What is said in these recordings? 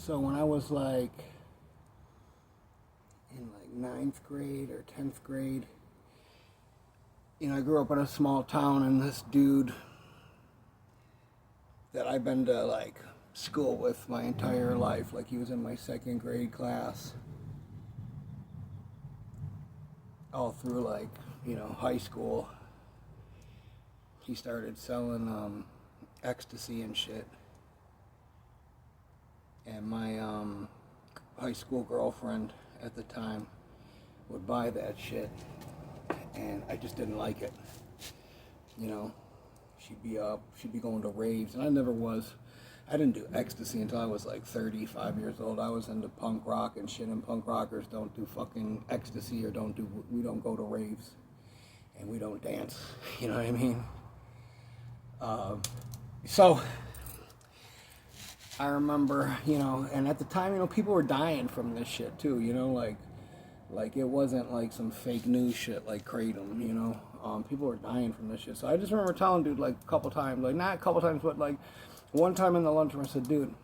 So when I was like in like ninth grade or 10th grade, I grew up in a small town, and this dude that I've been to like school with my entire life, like he was in my second grade class, all through like, high school. He started selling ecstasy and shit. And my high school girlfriend at the time would buy that shit, and I just didn't like it. She'd be going to raves, and I never was. I didn't do ecstasy until I was like 35 years old. I was into punk rock and shit, and punk rockers don't do fucking ecstasy, or we don't go to raves, and we don't dance. You know what I mean? So I remember, and at the time, people were dying from this shit too, like it wasn't like some fake news shit like Kratom, people were dying from this shit. So I just remember telling dude like a couple times, like not a couple times, but like one time in the lunchroom, I said, dude,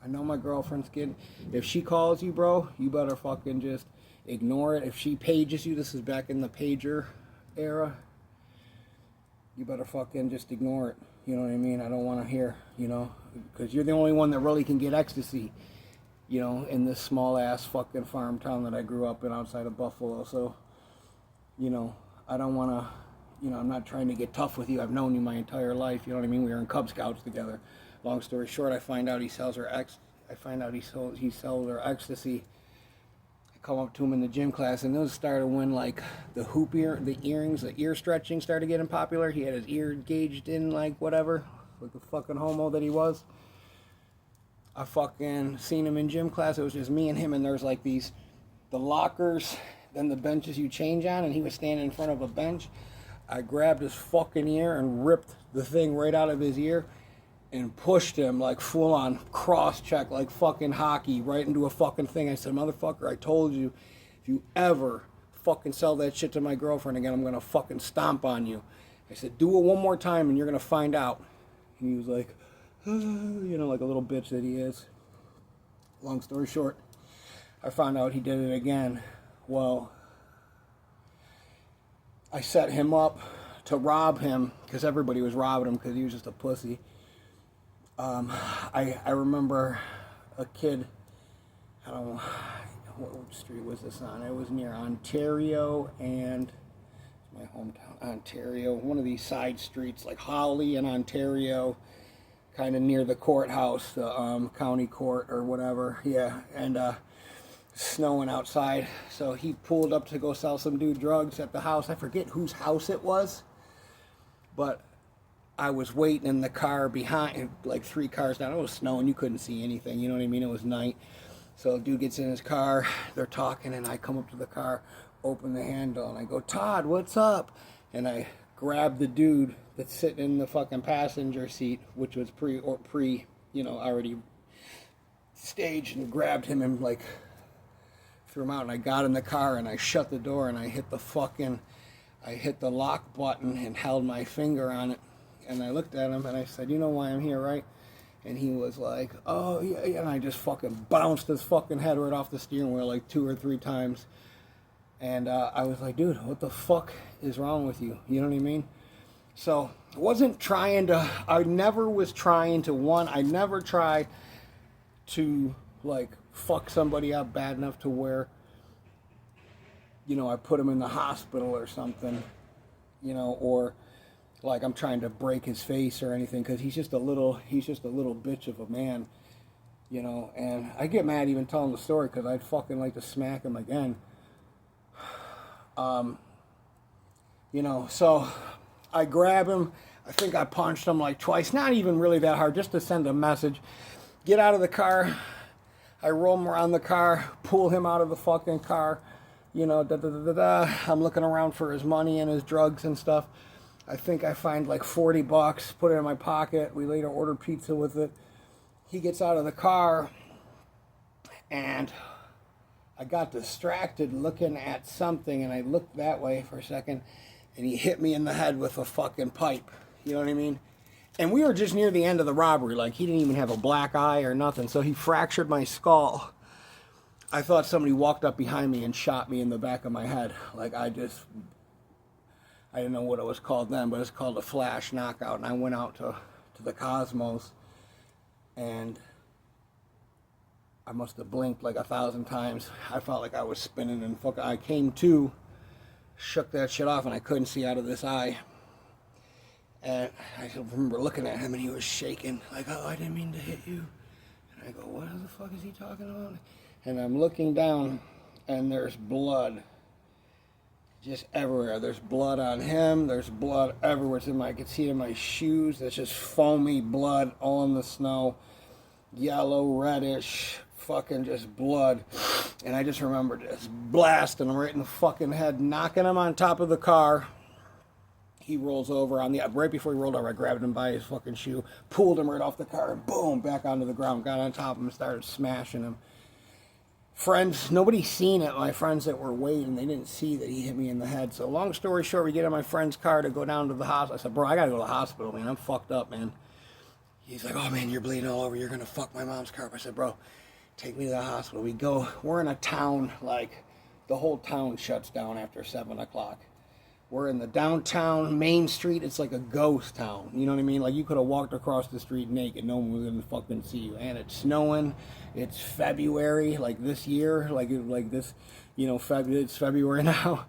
I know my girlfriend's kid. If she calls you, bro, you better fucking just ignore it. If she pages you, this is back in the pager era, you better fucking just ignore it. You know what I mean? I don't want to hear, because you're the only one that really can get ecstasy, in this small ass fucking farm town that I grew up in outside of Buffalo. So, I don't want to, I'm not trying to get tough with you. I've known you my entire life. You know what I mean? We were in Cub Scouts together. Long story short, I find out he sells her he sells her ecstasy. I come up to him in the gym class, and those started when like the earrings, the ear stretching started getting popular. He had his ear gauged in like whatever, like the fucking homo that he was. I fucking seen him in gym class. It was just me and him, and there's like the lockers, then the benches you change on, and he was standing in front of a bench. I grabbed his fucking ear and ripped the thing right out of his ear and pushed him like full on cross check, like fucking hockey, right into a fucking thing. I said, motherfucker, I told you, if you ever fucking sell that shit to my girlfriend again, I'm gonna fucking stomp on you. I said, do it one more time and you're gonna find out. And he was like, like a little bitch that he is. Long story short, I found out he did it again. Well, I set him up to rob him, because everybody was robbing him because he was just a pussy. I remember a kid, I don't know, what street was this on? It was near Ontario and my hometown, Ontario, one of these side streets, like Holly and Ontario, kind of near the courthouse, the county court or whatever, yeah, and snowing outside, so he pulled up to go sell some dude drugs at the house. I forget whose house it was, but I was waiting in the car behind, like 3 cars down. It was snowing, you couldn't see anything, you know what I mean? It was night. So the dude gets in his car, they're talking, and I come up to the car, open the handle, and I go, Todd, what's up? And I grab the dude that's sitting in the fucking passenger seat, which was already staged, and grabbed him and like threw him out. And I got in the car and I shut the door and I hit the lock button and held my finger on it. And I looked at him and I said, you know why I'm here, right? And he was like, oh, yeah, yeah. And I just fucking bounced his fucking head right off the steering wheel like 2 or 3 times. And I was like, dude, what the fuck is wrong with you? You know what I mean? So I never tried to like fuck somebody up bad enough to where, I put him in the hospital or something, or like I'm trying to break his face or anything, because he's just a little bitch of a man, and I get mad even telling the story because I'd fucking like to smack him again. So I grab him. I think I punched him like twice, not even really that hard, just to send a message. Get out of the car. I roll him around the car, pull him out of the fucking car, I'm looking around for his money and his drugs and stuff. I think I find like $40, put it in my pocket. We later ordered pizza with it. He gets out of the car, and I got distracted looking at something, and I looked that way for a second, and he hit me in the head with a fucking pipe. You know what I mean? And we were just near the end of the robbery. Like, he didn't even have a black eye or nothing. So he fractured my skull. I thought somebody walked up behind me and shot me in the back of my head. Like, I didn't know what it was called then, but it's called a flash knockout. And I went out to the Cosmos, and I must have blinked like 1,000 times. I felt like I was spinning, and I came to, shook that shit off, and I couldn't see out of this eye. And I remember looking at him, and he was shaking, like, oh, I didn't mean to hit you. And I go, what the fuck is he talking about? And I'm looking down, and there's blood just everywhere. There's blood on him. There's blood everywhere. It's I could see it in my shoes. There's just foamy blood all in the snow. Yellow, reddish, fucking just blood. And I just remember just blasting him right in the fucking head, knocking him on top of the car. He rolls over right before he rolled over, I grabbed him by his fucking shoe, pulled him right off the car, and boom, back onto the ground, got on top of him and started smashing him. Friends, nobody seen it. My friends that were waiting, they didn't see that he hit me in the head. So long story short, we get in my friend's car to go down to the hospital. I said, bro, I gotta go to the hospital, man. I'm fucked up, man. He's like, oh, man, you're bleeding all over. You're gonna fuck my mom's car up. I said, bro, take me to the hospital. We go. We're in a town, like, the whole town shuts down after 7 o'clock. We're in the downtown Main Street. It's like a ghost town. You know what I mean? Like, you could have walked across the street naked. No one was going to fucking see you. And it's snowing. It's February, like this year. Like this, you know, it's February now.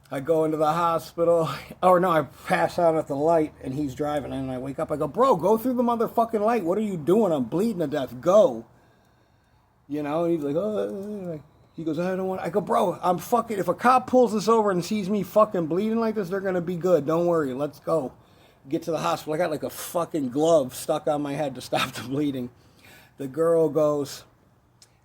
I go into the hospital. Oh, no, I pass out at the light, and he's driving. And I wake up. I go, bro, go through the motherfucking light. What are you doing? I'm bleeding to death. Go. You know? And he's like, oh, he goes, I don't want. I go, bro, I'm fucking. If a cop pulls us over and sees me fucking bleeding like this, they're gonna be good. Don't worry. Let's go. Get to the hospital. I got like a fucking glove stuck on my head to stop the bleeding. The girl goes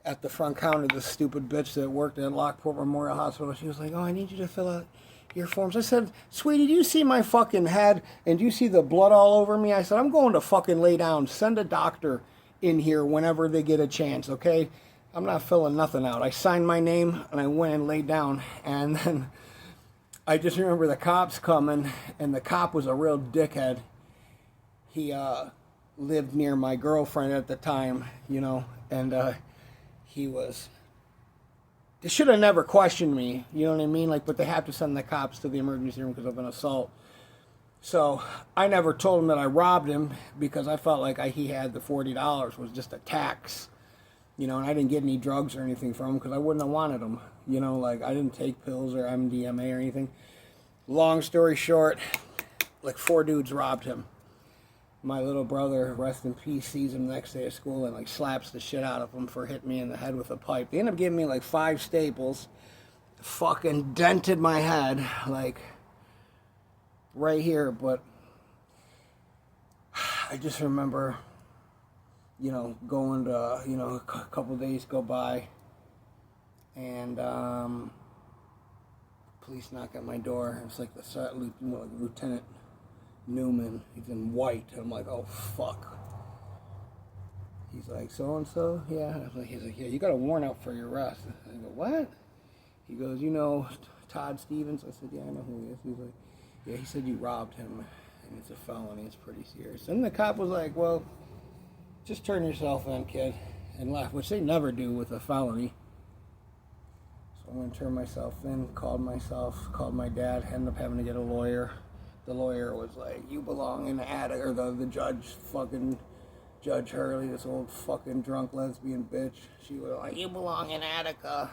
at the front counter, the stupid bitch that worked at Lockport Memorial Hospital. She was like, oh, I need you to fill out your forms. I said, sweetie, do you see my fucking head? And do you see the blood all over me? I said, I'm going to fucking lay down. Send a doctor in here whenever they get a chance, okay? I'm not filling nothing out. I signed my name, and I went and laid down. And then I just remember the cops coming, and the cop was a real dickhead. He lived near my girlfriend at the time, you know, and they should have never questioned me, you know what I mean? Like, but they have to send the cops to the emergency room because of an assault. So I never told him that I robbed him because I felt like he had the $40 was just a tax. You know, and I didn't get any drugs or anything from him because I wouldn't have wanted them. You know, like, I didn't take pills or MDMA or anything. Long story short, like, 4 dudes robbed him. My little brother, rest in peace, sees him the next day at school and, like, slaps the shit out of him for hitting me in the head with a pipe. They ended up giving me, like, 5 staples. Fucking dented my head, like, right here. But I just remember, you know, going to, you know, a couple of days go by, and police knock at my door. It's like Lieutenant Newman. He's in white. And I'm like, oh, fuck. He's like, so-and-so? Yeah. He's like, yeah, you got a warrant out for your arrest. I go, what? He goes, you know Todd Stevens? I said, yeah, I know who he is. He's like, yeah, he said you robbed him, and it's a felony. It's pretty serious. And the cop was like, well, just turn yourself in, kid, and laugh, which they never do with a felony. So I went and turned myself in, called my dad, ended up having to get a lawyer. The lawyer was like, you belong in the attic, or the judge, fucking Judge Hurley, this old fucking drunk lesbian bitch. She was like, you belong in Attica.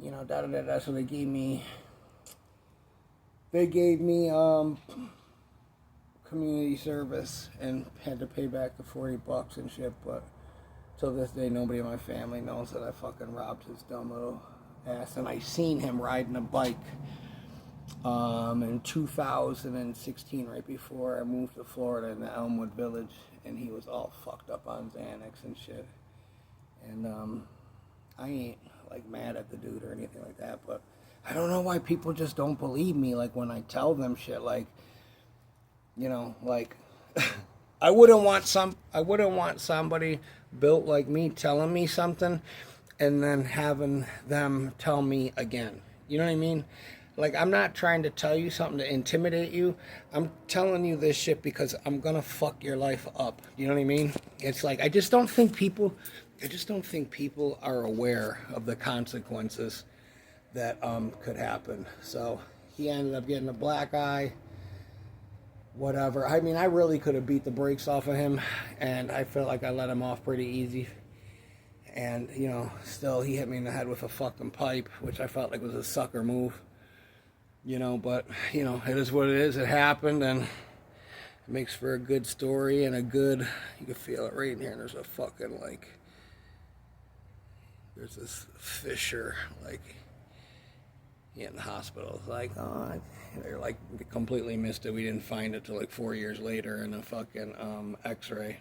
You know, da-da-da-da. So they gave me community service and had to pay back the $40 and shit, but till this day nobody in my family knows that I fucking robbed his dumb little ass. And I seen him riding a bike in 2016, right before I moved to Florida, in the Elmwood Village, and he was all fucked up on Xanax and shit. And I ain't like mad at the dude or anything like that, but I don't know why people just don't believe me, like, when I tell them shit. Like, you know, like, I wouldn't want somebody built like me telling me something and then having them tell me again. You know what I mean? Like, I'm not trying to tell you something to intimidate you. I'm telling you this shit because I'm gonna fuck your life up. You know what I mean? It's like, I just don't think people are aware of the consequences that could happen. So he ended up getting a black eye. Whatever. I mean, I really could have beat the brakes off of him, and I felt like I let him off pretty easy. And, you know, still he hit me in the head with a fucking pipe, which I felt like was a sucker move. You know, but, you know, it is what it is. It happened, and it makes for a good story and a good, you can feel it right in here. And there's a fucking, like, there's this fissure, like, in the hospital. It's like, oh, they're like, we completely missed it. We didn't find it till like 4 years later in a fucking x-ray.